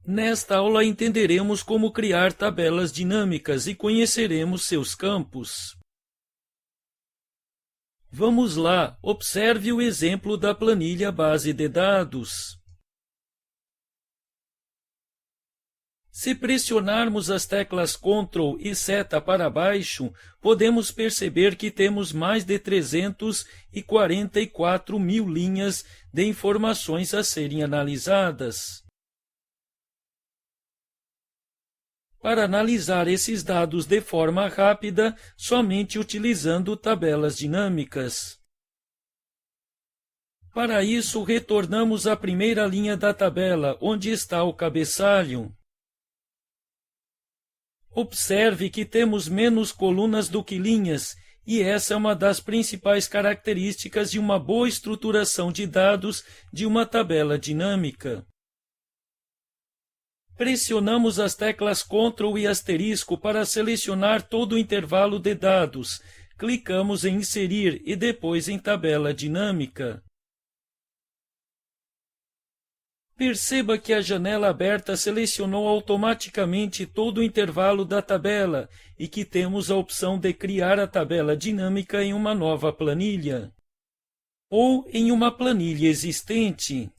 Nesta aula entenderemos como criar tabelas dinâmicas e conheceremos seus campos. Vamos lá, observe o exemplo da planilha base de dados. Se pressionarmos as teclas Ctrl e seta para baixo, podemos perceber que temos mais de 344 mil linhas de informações a serem analisadas. Para analisar esses dados de forma rápida, somente utilizando tabelas dinâmicas. Para isso, retornamos à primeira linha da tabela, onde está o cabeçalho. Observe que temos menos colunas do que linhas, e essa é uma das principais características de uma boa estruturação de dados de uma tabela dinâmica. Pressionamos as teclas Ctrl e asterisco para selecionar todo o intervalo de dados. Clicamos em Inserir e depois em Tabela Dinâmica. Perceba que a janela aberta selecionou automaticamente todo o intervalo da tabela e que temos a opção de criar a tabela dinâmica em uma nova planilha ou em uma planilha existente.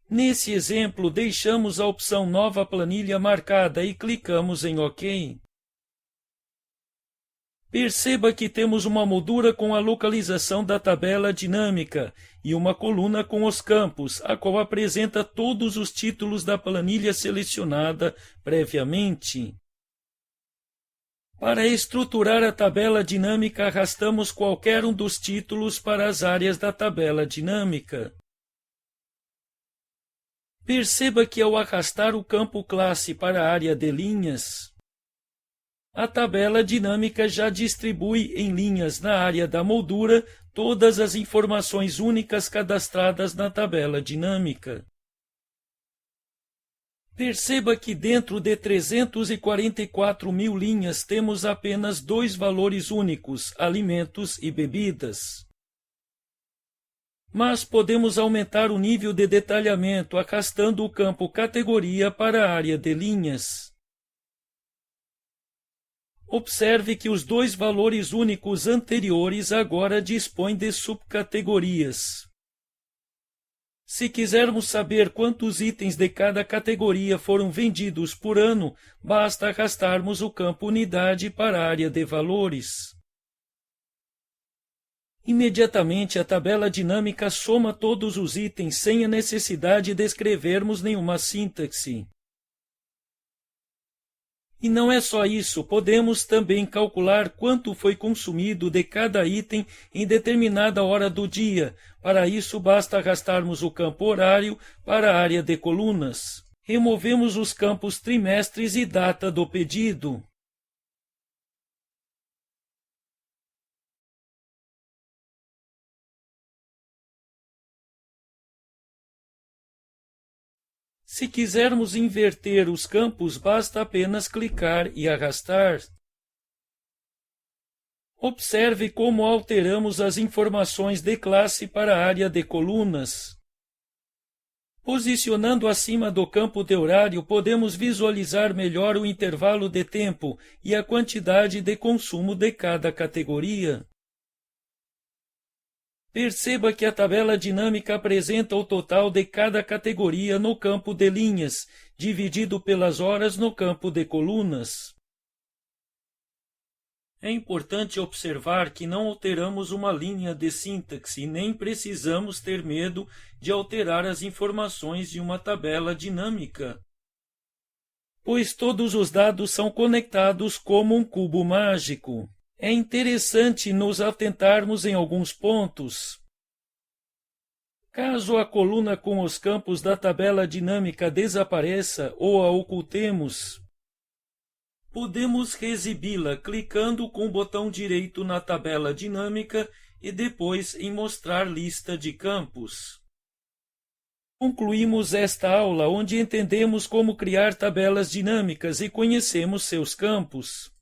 Nesse exemplo, deixamos a opção Nova Planilha marcada e clicamos em OK. Perceba que temos uma moldura com a localização da tabela dinâmica e uma coluna com os campos, a qual apresenta todos os títulos da planilha selecionada previamente. Para estruturar a tabela dinâmica, arrastamos qualquer um dos títulos para as áreas da tabela dinâmica. Perceba que ao arrastar o campo classe para a área de linhas, a tabela dinâmica já distribui em linhas na área da moldura todas as informações únicas cadastradas na tabela dinâmica. Perceba que dentro de 344 mil linhas temos apenas dois valores únicos, alimentos e bebidas. Mas podemos aumentar o nível de detalhamento arrastando o campo categoria para a área de linhas. Observe que os dois valores únicos anteriores agora dispõem de subcategorias. Se quisermos saber quantos itens de cada categoria foram vendidos por ano, basta arrastarmos o campo unidade para a área de valores. Imediatamente a tabela dinâmica soma todos os itens sem a necessidade de escrevermos nenhuma sintaxe. E não é só isso, podemos também calcular quanto foi consumido de cada item em determinada hora do dia. Para isso, basta arrastarmos o campo horário para a área de colunas. Removemos os campos trimestres e data do pedido. Se quisermos inverter os campos, basta apenas clicar e arrastar. Observe como alteramos as informações de classe para a área de colunas. Posicionando acima do campo de horário, podemos visualizar melhor o intervalo de tempo e a quantidade de consumo de cada categoria. Perceba que a tabela dinâmica apresenta o total de cada categoria no campo de linhas, dividido pelas horas no campo de colunas. É importante observar que não alteramos uma linha de sintaxe e nem precisamos ter medo de alterar as informações de uma tabela dinâmica, pois todos os dados são conectados como um cubo mágico. É interessante nos atentarmos em alguns pontos. Caso a coluna com os campos da tabela dinâmica desapareça ou a ocultemos, podemos reexibi-la clicando com o botão direito na tabela dinâmica e depois em Mostrar lista de campos. Concluímos esta aula onde entendemos como criar tabelas dinâmicas e conhecemos seus campos.